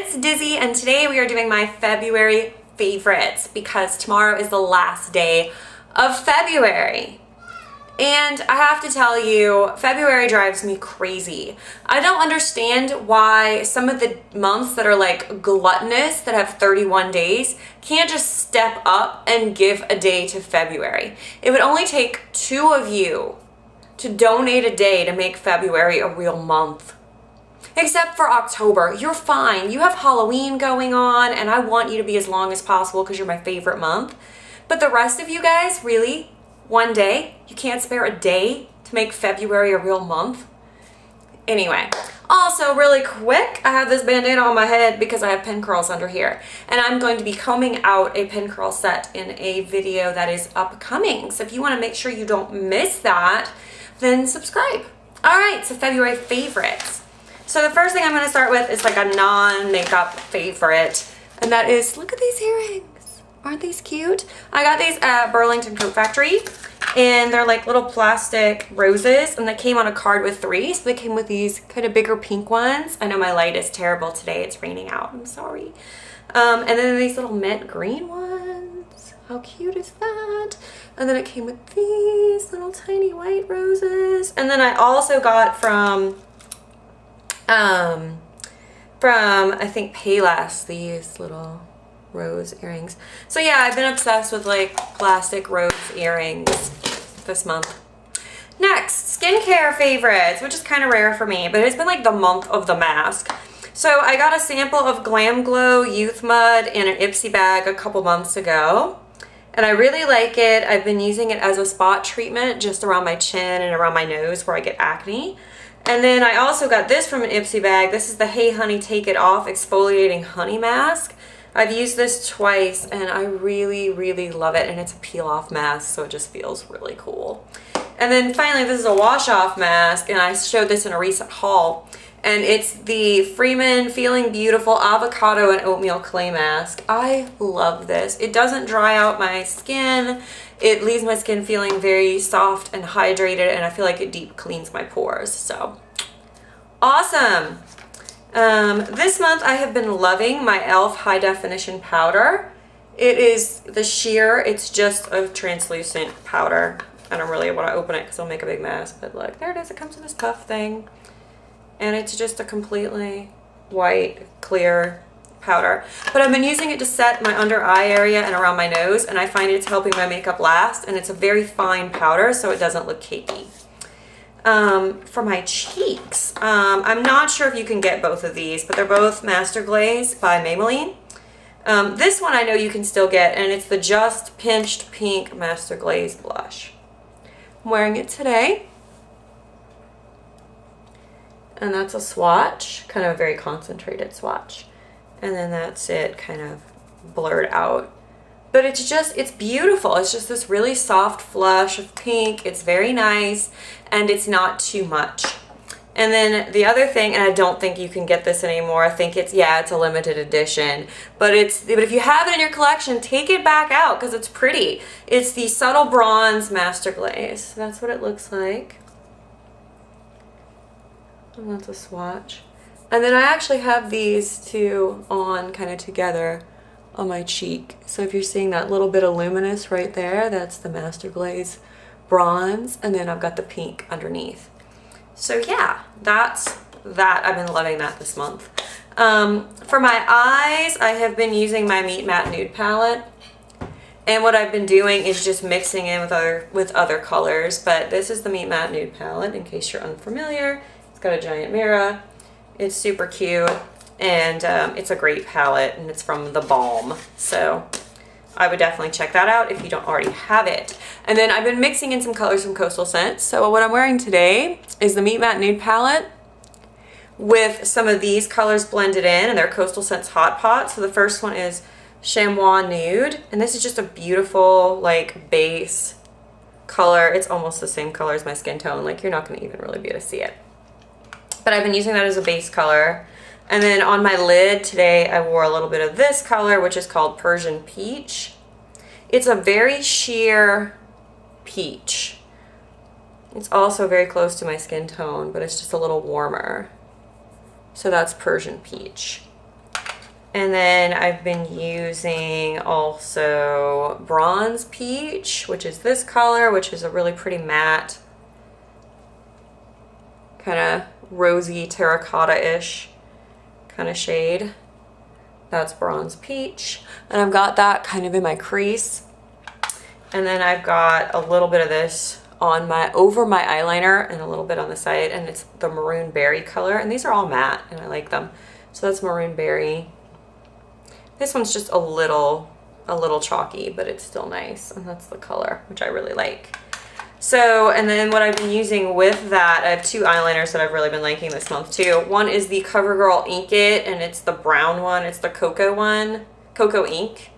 it's Dizzy, and today we are doing my February favorites because tomorrow is the last day of February. And I have to tell you, February drives me crazy. I don't understand why some of the months that are like gluttonous, that have 31 days, can't just step up and give a day to February. It would only take 2 of you to donate a day to make February a real month. Except for October, you're fine. You have Halloween going on, and I want you to be as long as possible because you're my favorite month. But the rest of you guys, really, one day? You can't spare a day to make February a real month? Anyway, also really quick, I have this band-aid on my head because I have pin curls under here. And I'm going to be combing out a pin curl set in a video that is upcoming. So if you want to make sure you don't miss that, then subscribe. All right, so February favorites. So the first thing I'm going to start with is like a non-makeup favorite, and that is, look at these earrings. Aren't these cute? I got these at Burlington Coat Factory, and they're like little plastic roses, and they came on a card with 3, so they came with these kind of bigger pink ones. I know my light is terrible today. It's raining out. I'm sorry. And then these little mint green ones. How cute is that? And then it came with these little tiny white roses. And then I also got from I think Payless, these little rose earrings. So yeah, I've been obsessed with like plastic rose earrings this month. Next, skincare favorites, which is kind of rare for me, but it's been like the month of the mask. So I got a sample of Glam Glow Youth Mud in an Ipsy bag a couple months ago, and I really like it. I've been using it as a spot treatment just around my chin and around my nose where I get acne. And then I also got this from an Ipsy bag. This is the Hey Honey Take It Off Exfoliating Honey Mask. I've used this twice and I really, really love it. And it's a peel-off mask, so it just feels really cool. And then finally, this is a wash-off mask, and I showed this in a recent haul. And it's the Freeman Feeling Beautiful Avocado and Oatmeal Clay Mask. I love this. It doesn't dry out my skin. It leaves my skin feeling very soft and hydrated, and I feel like it deep cleans my pores. So, awesome. This month I have been loving my e.l.f. High Definition Powder. It is the sheer, it's just a translucent powder. I don't really want to open it because I'll make a big mess, but look, there it is. It comes in this puff thing. And it's just a completely white, clear powder. But I've been using it to set my under eye area and around my nose, and I find it's helping my makeup last, and it's a very fine powder, so it doesn't look cakey. For my cheeks, I'm not sure if you can get both of these, but they're both Master Glaze by Maybelline. This one I know you can still get, and it's the Just Pinched Pink Master Glaze Blush. I'm wearing it today. And that's a swatch, kind of a very concentrated swatch. And then that's it, kind of blurred out. But it's just, it's beautiful. It's just this really soft flush of pink. It's very nice, and it's not too much. And then the other thing, and I don't think you can get this anymore. I think it's, yeah, it's a limited edition. But if you have it in your collection, take it back out because it's pretty. It's the Subtle Bronze Master Glaze. That's what it looks like. And that's a swatch. And then I actually have these two on kind of together on my cheek. So if you're seeing that little bit of luminous right there, that's the Master Glaze Bronze. And then I've got the pink underneath. So yeah, that's that. I've been loving that this month. For my eyes, I have been using my Meet Matte Nude palette. And what I've been doing is just mixing in with other colors. But this is the Meet Matte Nude palette, in case you're unfamiliar. It's got a giant mirror. It's super cute, and it's a great palette, and it's from The Balm. So I would definitely check that out if you don't already have it. And then I've been mixing in some colors from Coastal Scents. So what I'm wearing today is the Meet Matte Nude palette with some of these colors blended in, and they're Coastal Scents Hot Pot. So the first one is Chamois Nude, and this is just a beautiful like base color. It's almost the same color as my skin tone. Like, you're not going to even really be able to see it. But I've been using that as a base color. And then on my lid today, I wore a little bit of this color, which is called Persian Peach. It's a very sheer peach. It's also very close to my skin tone, but it's just a little warmer. So that's Persian Peach. And then I've been using also Bronze Peach, which is this color, which is a really pretty matte, kind of rosy terracotta-ish kind of shade. That's Bronze Peach. And I've got that kind of in my crease. And then I've got a little bit of this on over my eyeliner and a little bit on the side, and it's the Maroon Berry color. And these are all matte and I like them. So that's Maroon Berry. This one's just a little chalky, but it's still nice. And that's the color, which I really like. So, and then what I've been using with that, I have two eyeliners that I've really been liking this month too. One is the CoverGirl Ink It, and it's the brown one. It's the cocoa one, Cocoa Ink.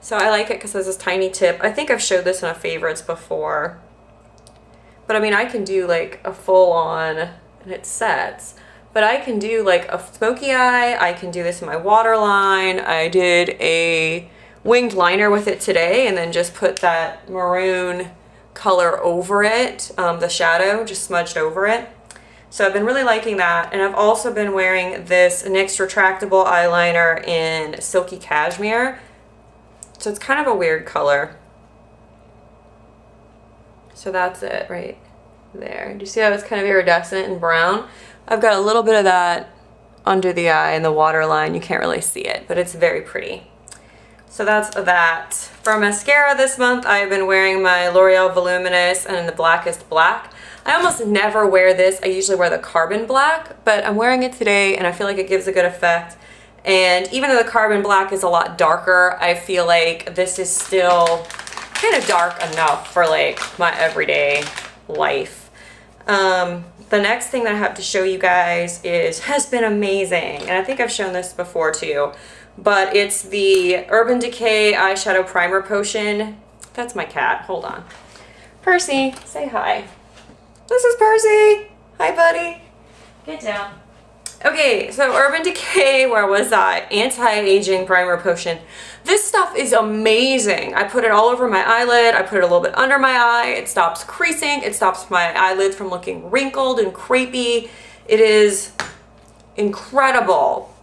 So I like it because it has this tiny tip. I think I've showed this in a favorites before. But I mean, I can do like a full on, and it sets. But I can do like a smoky eye. I can do this in my waterline. I did a winged liner with it today and then just put that maroon color over it, the shadow just smudged over it. So I've been really liking that. And I've also been wearing this NYX retractable eyeliner in Silky Cashmere. So it's kind of a weird color. So that's it right there. Do you see how it's kind of iridescent and brown? I've got a little bit of that under the eye and the waterline. You can't really see it, but it's very pretty. So that's that. For mascara this month, I've been wearing my L'Oreal Voluminous and the Blackest Black. I almost never wear this. I usually wear the Carbon Black, but I'm wearing it today and I feel like it gives a good effect. And even though the Carbon Black is a lot darker, I feel like this is still kind of dark enough for like my everyday life. The next thing that I have to show you guys has been amazing. And I think I've shown this before too. But it's the Urban Decay Eyeshadow Primer Potion. That's my cat. Hold on. Percy, say hi. This is Percy. Hi, buddy. Get down. Okay, so Urban Decay, where was I? Anti-Aging Primer Potion. This stuff is amazing. I put it all over my eyelid. I put it a little bit under my eye. It stops creasing. It stops my eyelids from looking wrinkled and crepey. It is incredible.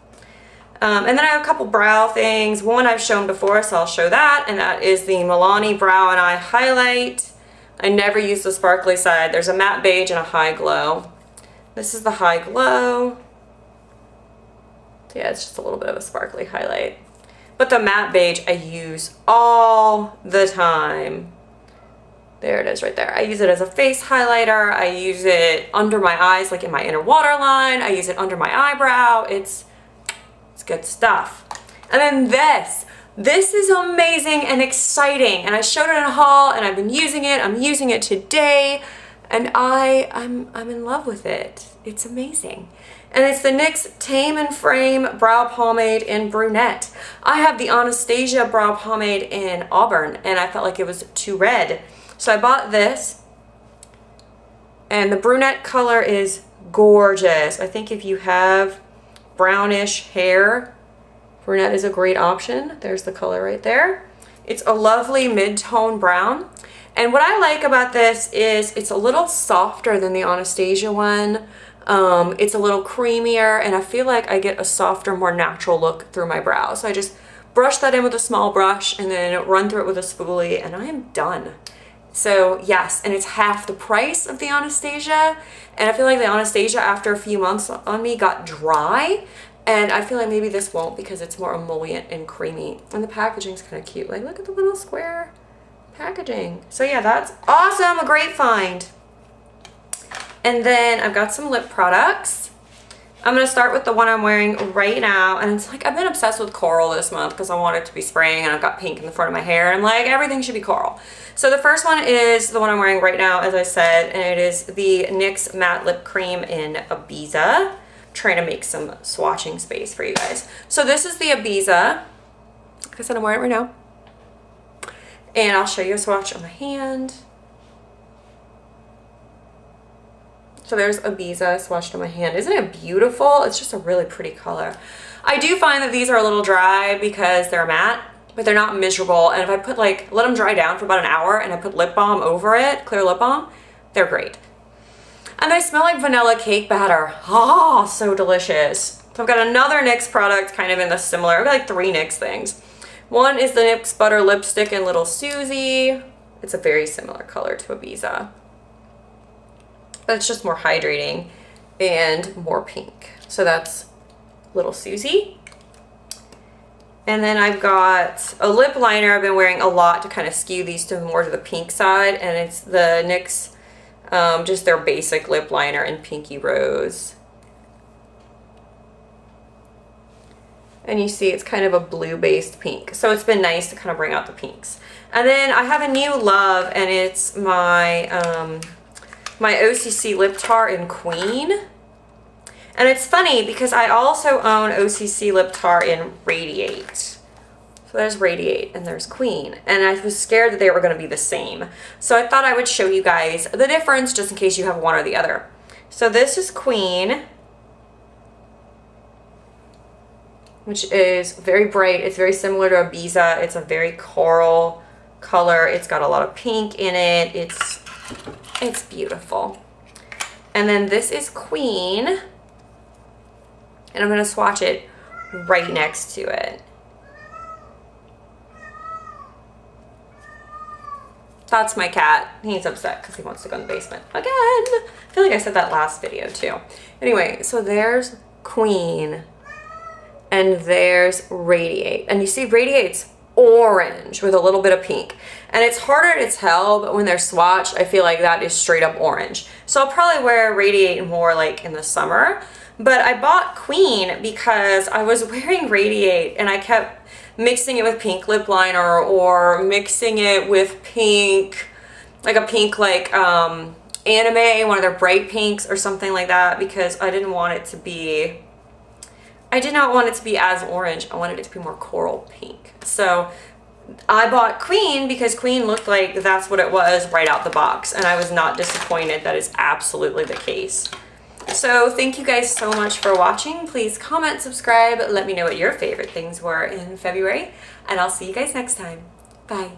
And then I have a couple brow things. One I've shown before, so I'll show that. And that is the Milani Brow and Eye Highlight. I never use the sparkly side. There's a matte beige and a high glow. This is the high glow. Yeah, it's just a little bit of a sparkly highlight. But the matte beige I use all the time. There it is right there. I use it as a face highlighter. I use it under my eyes, like in my inner waterline. I use it under my eyebrow. It's good stuff. And then this is amazing and exciting. And I showed it in a haul and I've been using it. I'm using it today and I'm in love with it. It's amazing. And it's the NYX Tame and Frame Brow Pomade in Brunette. I have the Anastasia Brow Pomade in Auburn and I felt like it was too red. So I bought this and the brunette color is gorgeous. I think if you have brownish hair, brunette is a great option. There's the color right there. It's a lovely mid-tone brown. And what I like about this is it's a little softer than the Anastasia one. It's a little creamier and I feel like I get a softer, more natural look through my brows. So I just brush that in with a small brush and then run through it with a spoolie and I am done. So yes, and it's half the price of the Anastasia. And I feel like the Anastasia after a few months on me got dry. And I feel like maybe this won't because it's more emollient and creamy. And the packaging's kind of cute. Like look at the little square packaging. So yeah, that's awesome. A great find. And then I've got some lip products. I'm going to start with the one I'm wearing right now. And it's like, I've been obsessed with coral this month because I want it to be spring and I've got pink in the front of my hair. And I'm like, everything should be coral. So the first one is the one I'm wearing right now, as I said, and it is the NYX Matte Lip Cream in Ibiza. I'm trying to make some swatching space for you guys. So this is the Ibiza. Like I said, I'm wearing it right now. And I'll show you a swatch on my hand. So there's Ibiza swatched on my hand. Isn't it beautiful? It's just a really pretty color. I do find that these are a little dry because they're matte, but they're not miserable. And if I put let them dry down for about an hour and I put lip balm over it, clear lip balm, they're great. And they smell like vanilla cake batter. Oh, so delicious. So I've got another NYX product kind of in the similar, I've got like 3 NYX things. One is the NYX Butter Lipstick in Little Susie. It's a very similar color to Ibiza, but it's just more hydrating and more pink. So that's Little Susie. And then I've got a lip liner I've been wearing a lot to kind of skew these to more to the pink side, and it's the NYX, just their basic lip liner in Pinky Rose. And you see it's kind of a blue-based pink. So it's been nice to kind of bring out the pinks. And then I have a new love, and it's my, my OCC Lip Tar in Queen. And it's funny because I also own OCC Lip Tar in Radiate. So there's Radiate and there's Queen. And I was scared that they were going to be the same. So I thought I would show you guys the difference just in case you have one or the other. So this is Queen, which is very bright. It's very similar to Ibiza. It's a very coral color. It's got a lot of pink in it. It's beautiful. And then this is Queen, and I'm going to swatch it right next to it. That's my cat. He's upset because he wants to go in the basement again. I feel like I said that last video too. Anyway, so there's Queen. And there's Radiate. And you see Radiate's orange with a little bit of pink. And it's harder to tell, but when they're swatched, I feel like that is straight up orange. So I'll probably wear Radiate more like in the summer. But I bought Queen because I was wearing Radiate and I kept mixing it with pink lip liner or mixing it with pink, like a pink like Anime, one of their bright pinks or something like that, because I didn't want it to be, I did not want it to be as orange. I wanted it to be more coral pink. So I bought Queen because Queen looked like that's what it was right out the box. And I was not disappointed. That is absolutely the case. So thank you guys so much for watching. Please comment, subscribe, let me know what your favorite things were in February. And I'll see you guys next time. Bye.